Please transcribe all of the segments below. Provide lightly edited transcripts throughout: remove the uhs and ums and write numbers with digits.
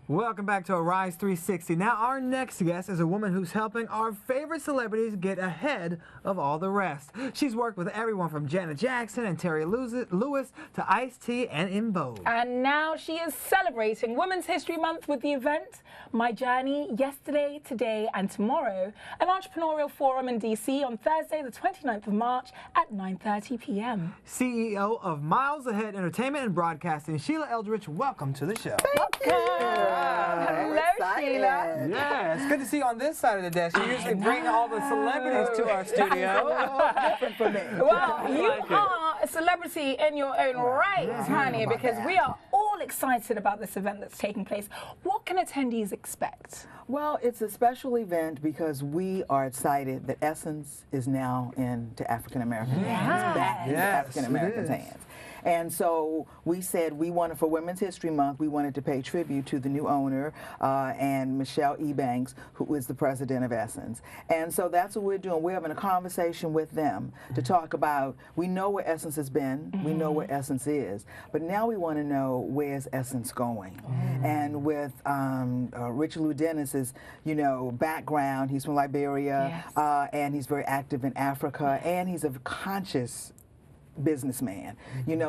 Welcome back to Arise 360. Now, our next guest is a woman who's helping our favorite celebrities get ahead of all the rest. She's worked with everyone from Janet Jackson and Terry Lewis to Ice-T and In Vogue. And now she is celebrating Women's History Month with the event, My Journey, Yesterday, Today and Tomorrow, an entrepreneurial forum in DC on Thursday, the 29th of March at 9:30 p.m. CEO of Miles Ahead Entertainment and Broadcasting, SHEILA Eldridge, welcome to the show. Hello, SHEILA. Yeah, it's good to see you on this side of the desk. You usually bring all the celebrities to our studio. Different for me. Well, you are a celebrity in your own right, honey, because we are all excited about this event that's taking place. What can attendees expect? Well, it's a special event because we are excited that Essence is now into African American hands, back into African Americans' hands. And so we said we wanted, for Women's History Month, we wanted to pay tribute to the new owner and Michelle Ebanks, who is the president of Essence. And so that's what we're doing. We're having a conversation with them to talk about, we know where Essence has been, we know where Essence is, but now we want to know where's Essence going. And with Richard Lou Dennis's, background, he's from Liberia, and he's very active in Africa, and he's a conscious businessman,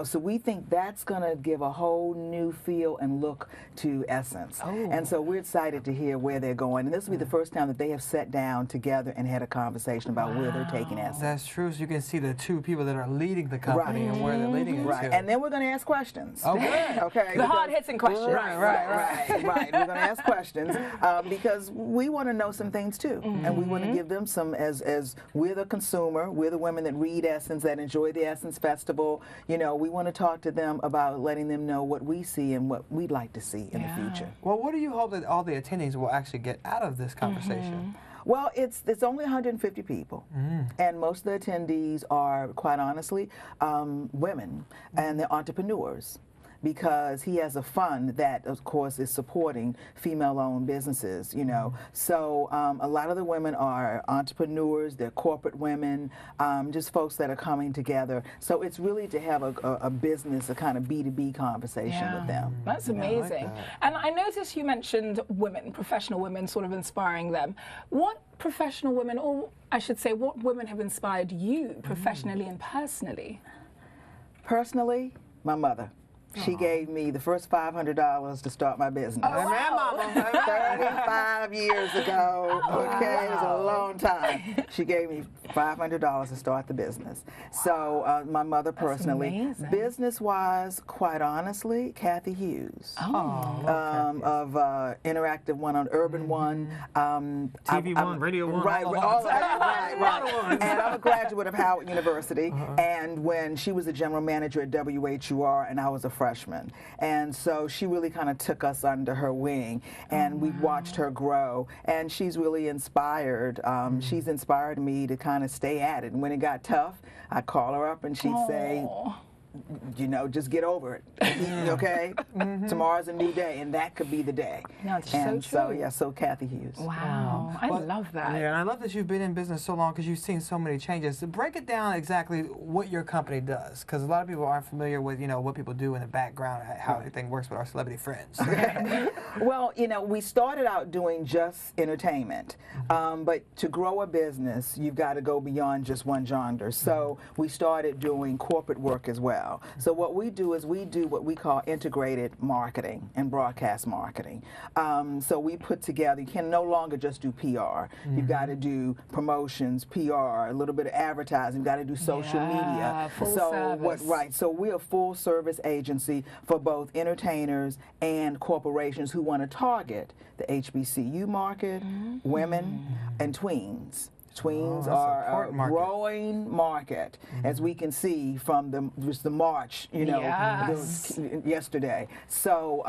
so we think that's going to give a whole new feel and look to Essence. And so we're excited to hear where they're going, and this will be the first time that they have sat down together and had a conversation about where they're taking Essence. That's true, so you can see the two people that are leading the company and where they're leading it to. And then we're going to ask questions. Okay. The hard-hitting questions. Right. We're going to ask questions because we want to know some things too, and we want to give them some, as we're the consumer, we're the women that read Essence, that enjoy the Essence Festival, we want to talk to them about letting them know what we see and what we'd like to see in the future. Well, what do you hope that all the attendees will actually get out of this conversation? Well, it's only 150 people, and most of the attendees are, quite honestly, women, and they're entrepreneurs, because he has a fund that, of course, is supporting female-owned businesses, So a lot of the women are entrepreneurs, they're corporate women, just folks that are coming together. So it's really to have a business, a kind of B2B conversation with them. That's amazing. And I noticed you mentioned women, professional women, sort of inspiring them. What professional women, or I should say, what women have inspired you professionally and personally? Personally, my mother. She gave me the first $500 to start my business. 35 years ago. Okay, it was a long time. She gave me $500 to start the business. So my mother personally. Business-wise, quite honestly, Kathy Hughes of Interactive One on Urban One. TV One, Radio One. Right, all of that. Right. And I'm a graduate of Howard University. And when she was the general manager at WHUR and I was a freshman. And so she really kind of took us under her wing, and we watched her grow, and she's really inspired. She's inspired me to kind of stay at it. And when it got tough, I'd call her up and she'd say, just get over it, okay? Tomorrow's a new day, and that could be the day. No, it's so true. So Kathy Hughes. Wow, I love that. Yeah, and I love that you've been in business so long because you've seen so many changes. So break it down exactly what your company does, because a lot of people aren't familiar with, what people do in the background, how everything works with our celebrity friends. Well, we started out doing just entertainment, but to grow a business, you've got to go beyond just one genre. So we started doing corporate work as well. So what we do is we do what we call integrated marketing and broadcast marketing. So we put together, you can no longer just do PR. You've got to do promotions, PR, a little bit of advertising, you've got to do social media. So we're a full service agency for both entertainers and corporations who want to target the HBCU market, women, and tweens. Tweens are a growing market, as we can see from the march, yesterday. So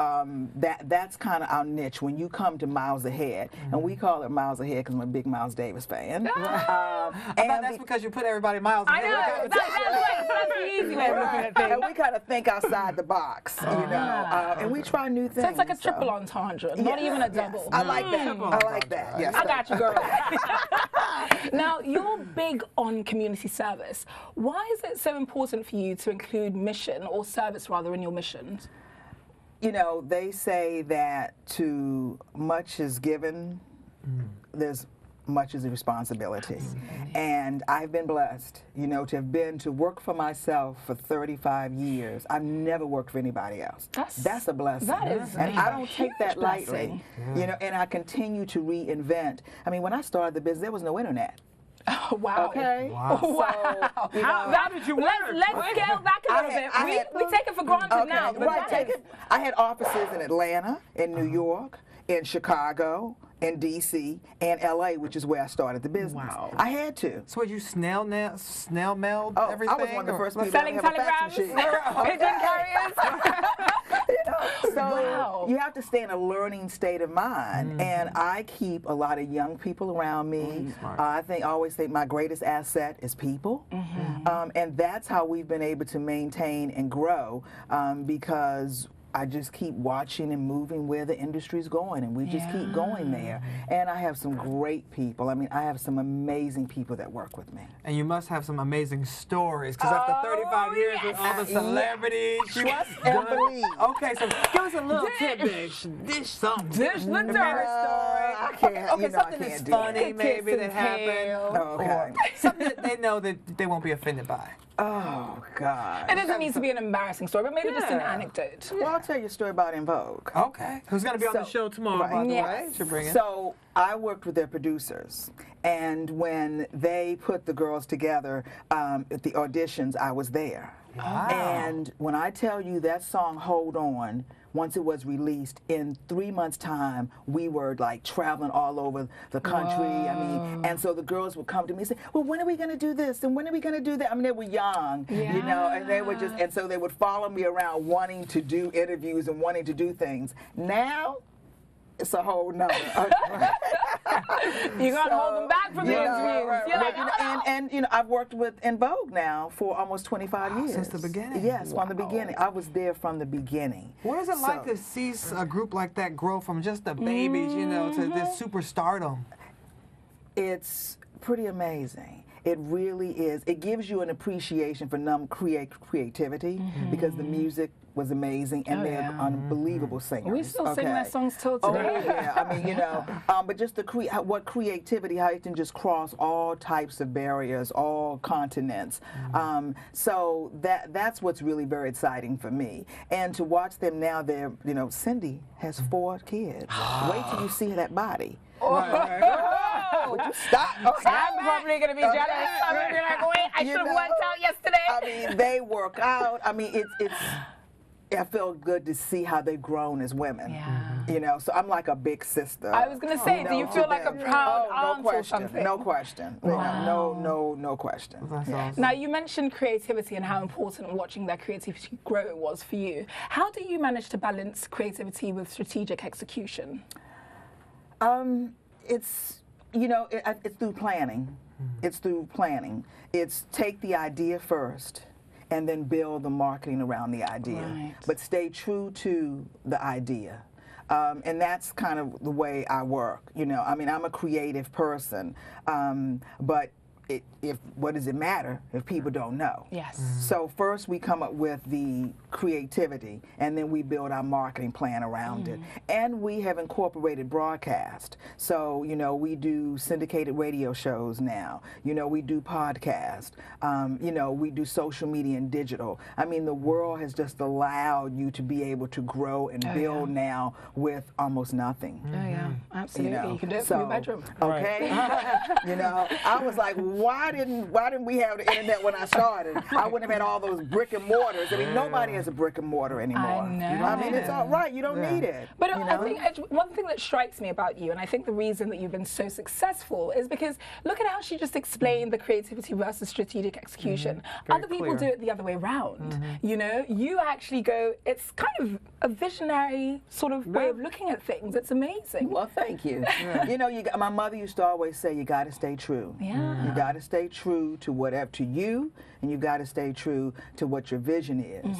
that's kind of our niche when you come to Miles Ahead, and we call it Miles Ahead because I'm a big Miles Davis fan. And that's because you put everybody miles ahead. I know, that's the easy way of looking at things. And we kind of think outside the box, and we try new things. So it's like a triple entendre, not even a double. I like that. I like that. Yes, I got you, girl. Now, you're big on community service. Why is it so important for you to include mission, or service rather, in your mission? you know, they say that to much is given, there's much is a responsibility. And I've been blessed, you know, to work for myself for 35 years. I've never worked for anybody else. That's a blessing. That is and I don't take that lightly. blessing. You know, and I continue to reinvent. I mean, when I started the business, there was no internet. Oh, wow. Okay. Wow. Wow. You know, How did you work? Let's scale back a little bit. We take it for granted now. But Right, take it. I had offices in Atlanta, in New York, in Chicago, in D.C., and L.A., which is where I started the business. Wow. I had to. So would you snail mailed Oh, everything? I was one of the first people selling to have a fax telegrams, machine. pigeon carriers. So Wow. you have to stay in a learning state of mind, and I keep a lot of young people around me. I always think my greatest asset is people, and that's how we've been able to maintain and grow because I just keep watching and moving where the industry's going, and we just keep going there. And I have some great people. I mean, I have some amazing people that work with me. And you must have some amazing stories, because after 35 years with all the celebrities, Trust and believe. Okay, so give us a little tidbit. Dish something. Dish the dirt. I can't. Okay, you know, something I can't that's do funny that. maybe Kiss that and happened. tell. Okay. Or something that they know that they won't be offended by. Oh God. It doesn't need to be an embarrassing story, but maybe just an Yeah. anecdote. Well, I'll tell you a story about In Vogue. Okay. Who's going to be on the So- show tomorrow, right. by the Yes. way? Should bring it. So I worked with their producers, and when they put the girls together at the auditions, I was there. Wow. And when I tell you that song "Hold On," once it was released, in 3 months' time, we were like traveling all over the country. I mean, and so the girls would come to me and say, "Well, when are we going to do this? And when are we going to do that?" I mean, they were young, you know, and they were just, and so they would follow me around wanting to do interviews and wanting to do things. Now, it's a whole nother. You gotta hold them back from the interviews. Right, You're right. like, And you know, I've worked with In Vogue now for almost 25 years. Since the beginning. Yes, from the beginning. I was there from the beginning. What is it like So- to see a group like that grow from just the babies, you know, to this superstardom? It's pretty amazing. It really is. It gives you an appreciation for creativity because the music was amazing and they're unbelievable singers. we still sing their songs till Oh today. yeah, I mean, you know, but just the what creativity, how it can just cross all types of barriers, all continents. So that's what's really very exciting for me. And to watch them now, they're, you know, Cindy has 4 kids. Wait till you see that body. Would you stop? Okay. I'm probably gonna be jealous. I'm gonna be like, wait, I You should have know, worked out yesterday. I mean, they work out. I mean, it's. I feel good to see how they've grown as women. Yeah. You know, so I'm like a big sister. I was gonna say, do you feel to like a them. proud no aunt or question, something? No question. You know, no question. That's Yeah. awesome. Now, you mentioned creativity and how important watching their creativity grow was for you. How do you manage to balance creativity with strategic execution? It's, you know, it's through planning. It's through planning. It's take the idea first and then build the marketing around the idea. Right. But stay true to the idea. And that's kind of the way I work. You know, I mean, I'm a creative person, but what does it matter if people don't know? Yes. So first we come up with the creativity, and then we build our marketing plan around it. And we have incorporated broadcast. So, you know, we do syndicated radio shows now. You know, we do podcast. You know, we do social media and digital. I mean, the world has just allowed you to be able to grow and build now with almost nothing. Oh yeah, absolutely. You, can do it from your bedroom. Okay. You know, I was like, why didn't we have the internet when I started? I wouldn't have had all those brick and mortars. I mean, nobody has a brick and mortar anymore. I know. I mean, it's all right. You don't need it. But you I know? think one thing that strikes me about you, and I think the reason that you've been so successful, is because look at how she just explained the creativity versus strategic execution. Very Other people clear. do it the other way around. You know, you actually go, it's kind of a visionary sort of way of looking at things. It's amazing. Well, thank you. You know, my mother used to always say, you got to stay true. Yeah. You got to stay true to whatever, to you, and you got to stay true to what your vision is.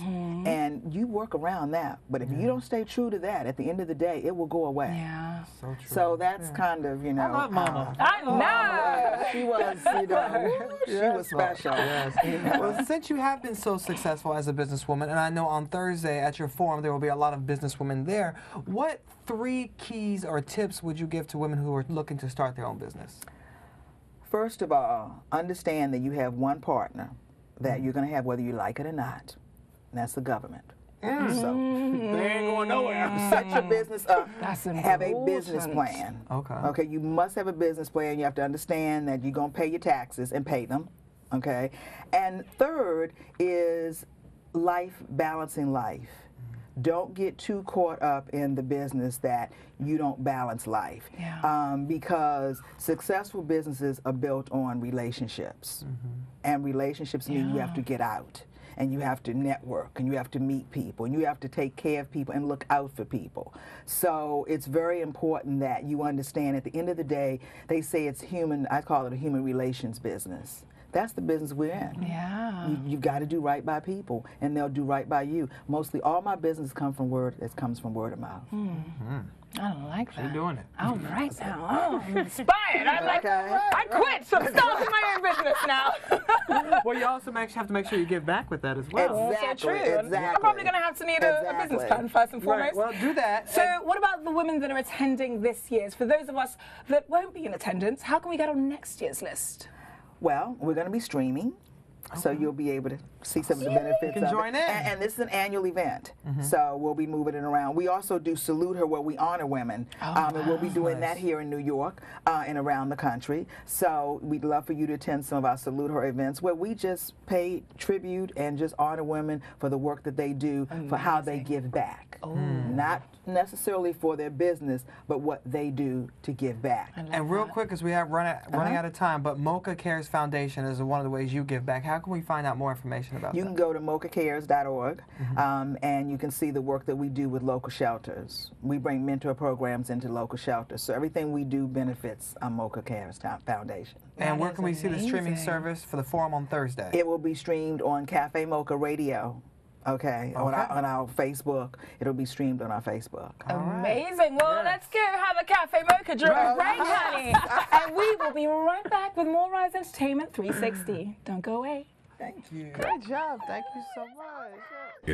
And you work around that. But if you don't stay true to that, at the end of the day, it will go away. Yeah. So true. So that's kind of, you know. I love Mama. I know. She was, you know, she was special. Yes. You know? Well, since you have been so successful as a businesswoman, and I know on Thursday at your forum there will be a lot of businesswomen there, what 3 keys or tips would you give to women who are looking to start their own business? First of all, understand that you have one partner that you're going to have whether you like it or not, and that's the government. So They ain't going nowhere. set your business up. That's have a important. business plan. Okay. Okay, you must have a business plan. You have to understand that you're going to pay your taxes and pay them. Okay. And third is balancing life. Don't get too caught up in the business that you don't balance life. Yeah. Because successful businesses are built on relationships. And relationships mean you have to get out. And you have to network, and you have to meet people, and you have to take care of people and look out for people. So it's very important that you understand at the end of the day, they say it's human, I call it a human relations business. That's the business we're in. Yeah. You've got to do right by people, and they'll do right by you. Mostly all my business comes from word of mouth. I don't like that. You're doing it. All right now. Oh, I'm inspired. I'm like, Okay. I quit, so I'm starting my own business now. Well, you also have to make sure you give back with that as well. Exactly. Also true. Exactly. I'm probably going to have to need a business plan first and foremost. Right, well, do that. So what about the women that are attending this year's? For those of us that won't be in attendance, how can we get on next year's list? Well, we're going to be streaming. So you'll be able to see some of the benefits can of join it. in. And this is an annual event, so we'll be moving it around. We also do Salute Her, where we honor women, and we'll be doing that here in New York and around the country. So we'd love for you to attend some of our Salute Her events, where we just pay tribute and just honor women for the work that they do, for how they give back. Not necessarily for their business, but what they do to give back. And real quick, because we have running out of time, but Mocha Cares Foundation is one of the ways you give back. How can we find out more information about You that? can go to mochacares.org and you can see the work that we do with local shelters. We bring mentor programs into local shelters. So everything we do benefits Mocha Cares Foundation. And where That can we is see the streaming amazing. service for the forum on Thursday? It will be streamed on Cafe Mocha Radio. Okay. On our Facebook. It'll be streamed on our Facebook. Amazing. Well, let's go have a cafe mocha during the break, honey. And we will be right back with more Rise Entertainment 360. Don't go away. Thank you. Great job. Thank you so much.